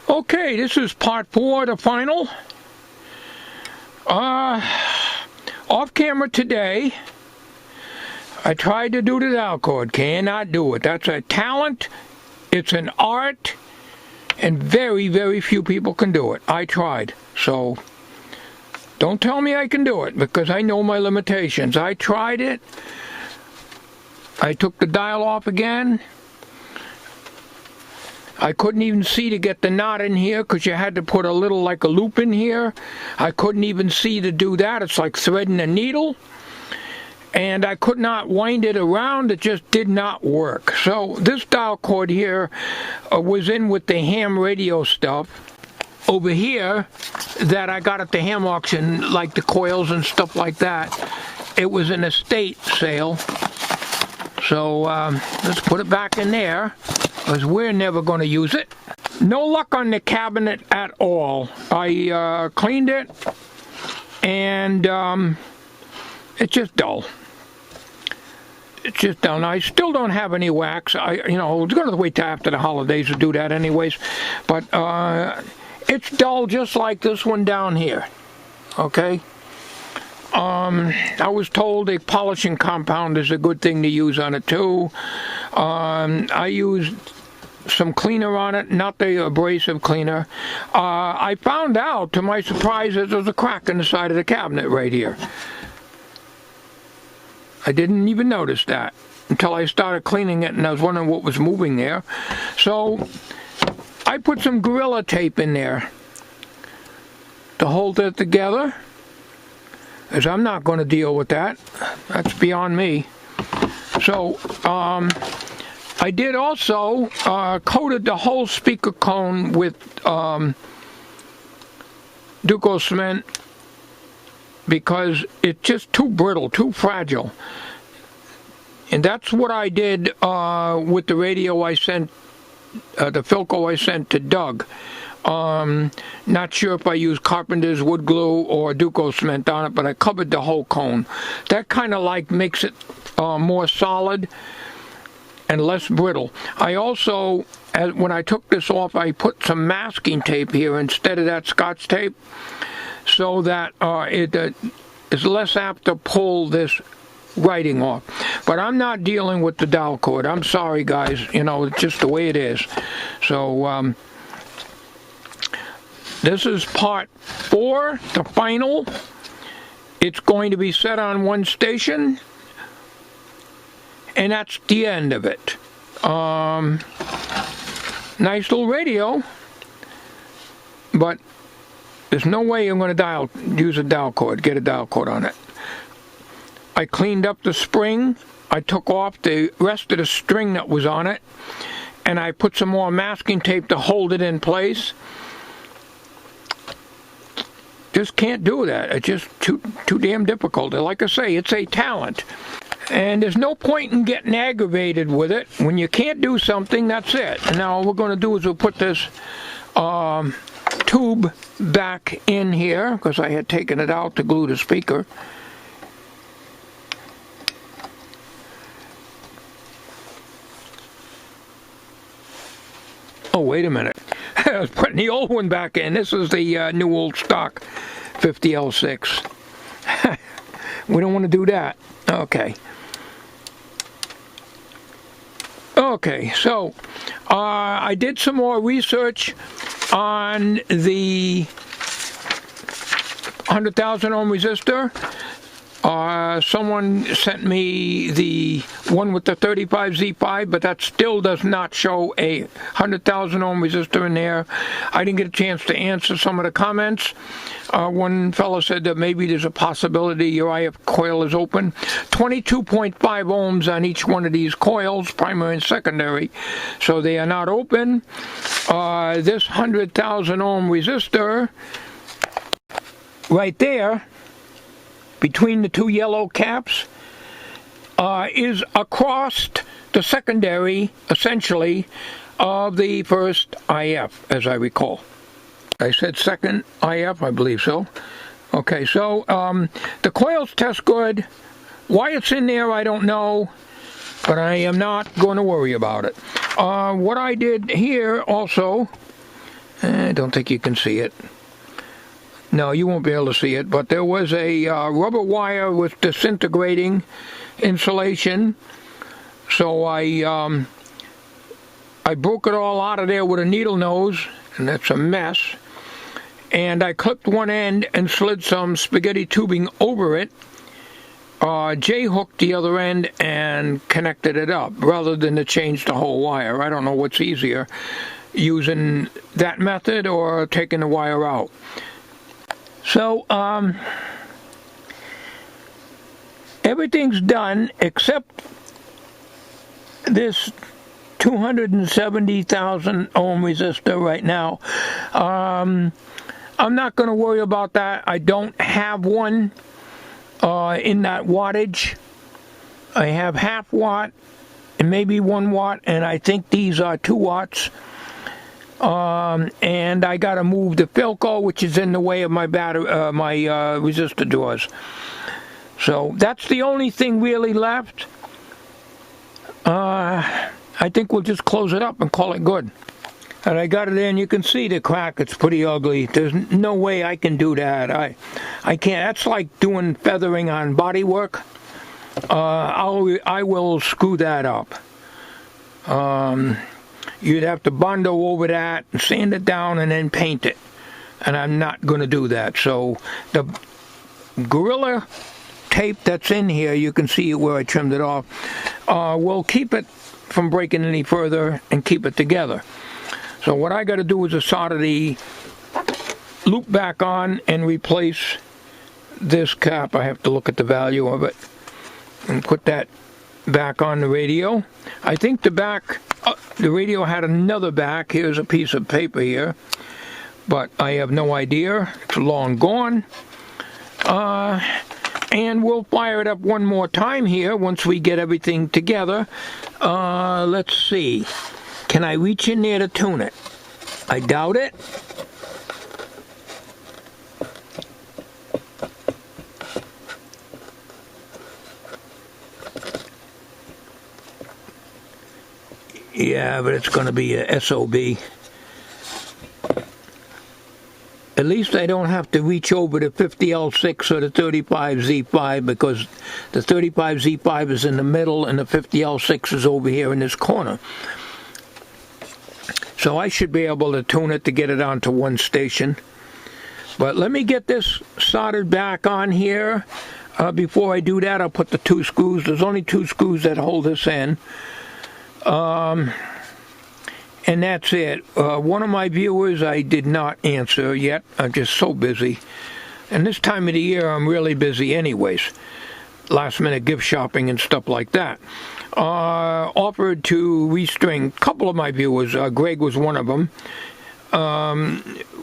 Okay, this is part 4, the final. Off camera today, I tried to do the dial chord. Cannot do it. That's a talent. It's an art. And very, very few people can do it. I tried. So, don't tell me I can do it, because I know my limitations. I tried it. I took the dial off again. I couldn't even see to get the knot in here because you had to put a little like a loop in here. I couldn't even see to do that. It's like threading a needle. And I could not wind it around. It just did not work. So this dial chord here was in with the ham radio stuff. Over here that I got at the ham auction, like the coils and stuff like that, it was an estate sale. So let's put it back in there, because we're never going to use it. No luck on the cabinet at all. I cleaned it, and it's just dull. It's just dull. Now, I still don't have any wax. I was going to wait till after the holidays to do that anyways. But it's dull just like this one down here. Okay? I was told a polishing compound is a good thing to use on it too. I used some cleaner on it, not the abrasive cleaner. I found out, to my surprise, that there was a crack in the side of the cabinet right here. I didn't even notice that until I started cleaning it, and I was wondering what was moving there. So I put some Gorilla Tape in there to hold it together, as I'm not going to deal with that. That's beyond me. So I did also coated the whole speaker cone with Duco cement, because it's just too brittle, too fragile. And that's what I did with the radio I sent, the Philco I sent to Doug. Not sure if I used Carpenter's wood glue or Duco cement on it, but I covered the whole cone. That kind of like makes it more solid and less brittle. I also, when I took this off, I put some masking tape here instead of that Scotch tape, so that it is less apt to pull this writing off. But I'm not dealing with the dial chord. I'm sorry, guys. It's just the way it is. So this is part 4, the final. It's going to be set on one station, and that's the end of it. Nice little radio, but there's no way I'm going to use a dial chord, get a dial chord on it. I cleaned up the spring. I took off the rest of the string that was on it, and I put some more masking tape to hold it in place. Just can't do that. It's just too damn difficult. Like I say, it's a talent. And there's no point in getting aggravated with it. When you can't do something, that's it. And now all we're going to do is we'll put this tube back in here, because I had taken it out to glue the speaker. Oh, wait a minute. I was putting the old one back in. This is the new old stock 50L6. We don't want to do that. Okay. Okay, so I did some more research on the 100,000 ohm resistor. Someone sent me the one with the 35Z5, but that still does not show a 100,000 ohm resistor in there. I didn't get a chance to answer some of the comments. One fellow said that maybe there's a possibility your IF coil is open. 22.5 ohms on each one of these coils, primary and secondary, so they are not open. This 100,000 ohm resistor right there, between the two yellow caps, is across the secondary, essentially, of the first IF, as I recall. I said second IF, I believe so. Okay, so the coils test good. Why it's in there, I don't know, but I am not going to worry about it. What I did here also, I don't think you can see it. No, you won't be able to see it, but there was a rubber wire with disintegrating insulation, so I broke it all out of there with a needle nose, and that's a mess, and I clipped one end and slid some spaghetti tubing over it, J-hooked the other end and connected it up, rather than to change the whole wire. I don't know what's easier, using that method or taking the wire out. So, everything's done except this 270,000 ohm resistor right now. I'm not going to worry about that. I don't have one in that wattage. I have half watt and maybe 1 watt, and I think these are 2 watts. And I got to move the Philco, which is in the way of my resistor drawers. So that's the only thing really left. I think we'll just close it up and call it good. And I got it in. You can see the crack. It's pretty ugly. There's no way I can do that. I can't. That's like doing feathering on body work. I will screw that up. You'd have to bondo over that, sand it down, and then paint it. And I'm not going to do that. So the Gorilla tape that's in here, you can see where I trimmed it off, will keep it from breaking any further and keep it together. So what I got to do is to solder the loop back on and replace this cap. I have to look at the value of it and put that back on the radio. I think the radio had another back. Here's a piece of paper here, but I have no idea. It's long gone. And we'll fire it up one more time here once we get everything together. Let's see. Can I reach in there to tune it? I doubt it. Yeah, but it's going to be a SOB. At least I don't have to reach over the 50L6 or the 35Z5, because the 35Z5 is in the middle and the 50L6 is over here in this corner. So I should be able to tune it to get it onto one station. But let me get this soldered back on here. Before I do that, I'll put the 2 screws. There's only 2 screws that hold this in. And that's it. One of my viewers I did not answer yet. I'm just so busy. And this time of the year I'm really busy anyways. Last minute gift shopping and stuff like that. Offered to restring a couple of my viewers. Greg was one of them.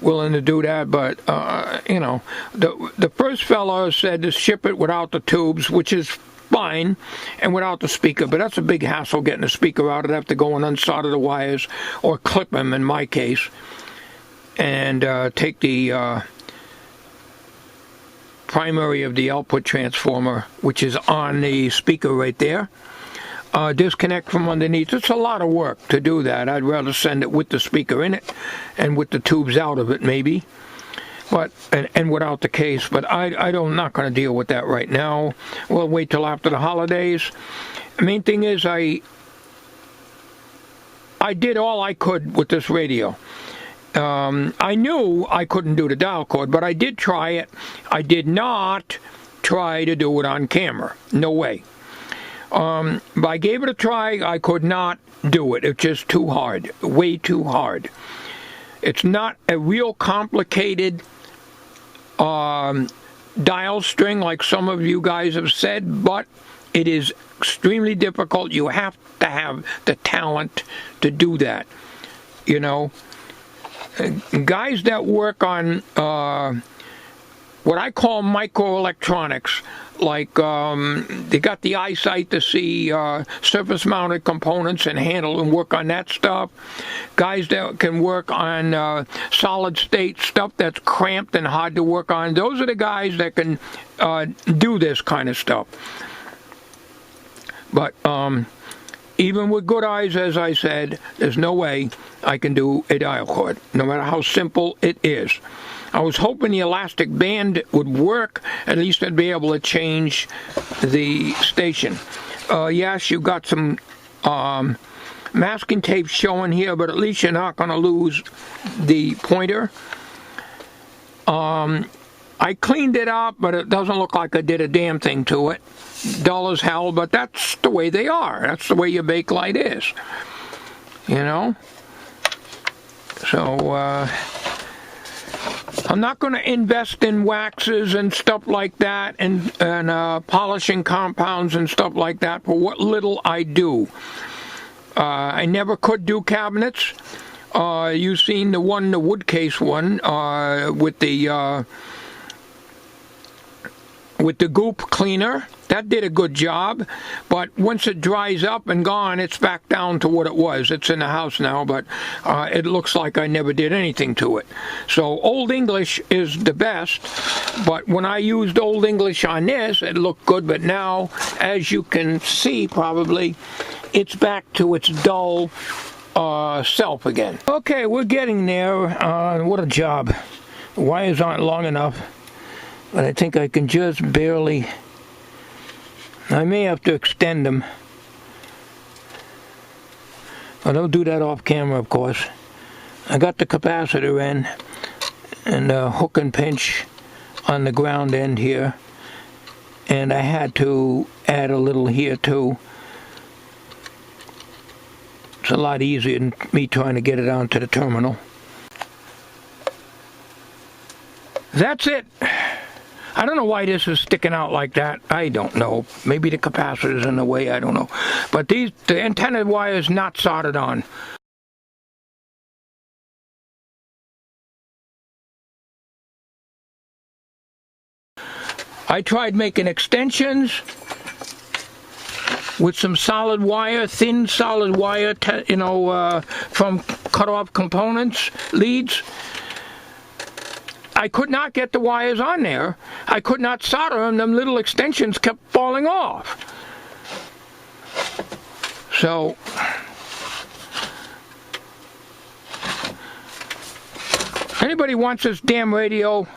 Willing to do that, but the first fellow said to ship it without the tubes, which is fine, and without the speaker, but that's a big hassle getting the speaker out. I'd have to go and unsolder the wires or clip them in my case, and take the primary of the output transformer, which is on the speaker right there, disconnect from underneath. It's a lot of work to do that. I'd rather send it with the speaker in it and with the tubes out of it maybe, but and without the case. But I'm not going to deal with that right now. We'll wait till after the holidays. The main thing is I did all I could with this radio. I knew I couldn't do the dial code, but I did try it. I did not try to do it on camera. No way. But I gave it a try. I could not do it. It's just too hard. Way too hard. It's not a real complicated dial string like some of you guys have said, but it is extremely difficult. You have to have the talent to do that. You know, guys that work on what I call microelectronics, like they got the eyesight to see surface-mounted components and handle and work on that stuff. Guys that can work on solid-state stuff that's cramped and hard to work on. Those are the guys that can do this kind of stuff. But Even with good eyes, as I said, there's no way I can do a dial cord, no matter how simple it is. I was hoping the elastic band would work. At least I'd be able to change the station. Yes, you got some masking tape showing here, but at least you're not going to lose the pointer. I cleaned it up, but it doesn't look like I did a damn thing to it. Dull as hell, but that's the way they are. That's the way your Bakelite is. You know? So, I'm not going to invest in waxes and stuff like that and polishing compounds and stuff like that for what little I do. I never could do cabinets. You've seen the wood case one, with the goop cleaner. That did a good job, but once it dries up and gone, it's back down to what it was. It's in the house now, but it looks like I never did anything to it. So Old English is the best, but when I used Old English on this, it looked good, but now, as you can see probably, it's back to its dull self again. Okay, we're getting there. What a job. The wires aren't long enough, but I think I can just barely... I may have to extend them. But I'll do that off camera, of course. I got the capacitor in and a hook and pinch on the ground end here. And I had to add a little here too. It's a lot easier than me trying to get it onto the terminal. That's it. I don't know why this is sticking out like that. I don't know. Maybe the capacitor's in the way. I don't know. But the antenna wire is not soldered on. I tried making extensions with some solid wire, thin solid wire, from cut-off components, leads. I could not get the wires on there. I could not solder them. Them little extensions kept falling off. So, anybody wants this damn radio,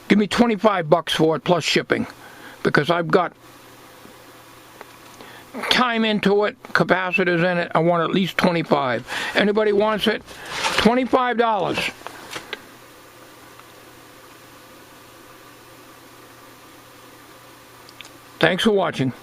give me $25 for it plus shipping, because I've got time into it, capacitors in it. I want at least 25. Anybody wants it? $25. Thanks for watching.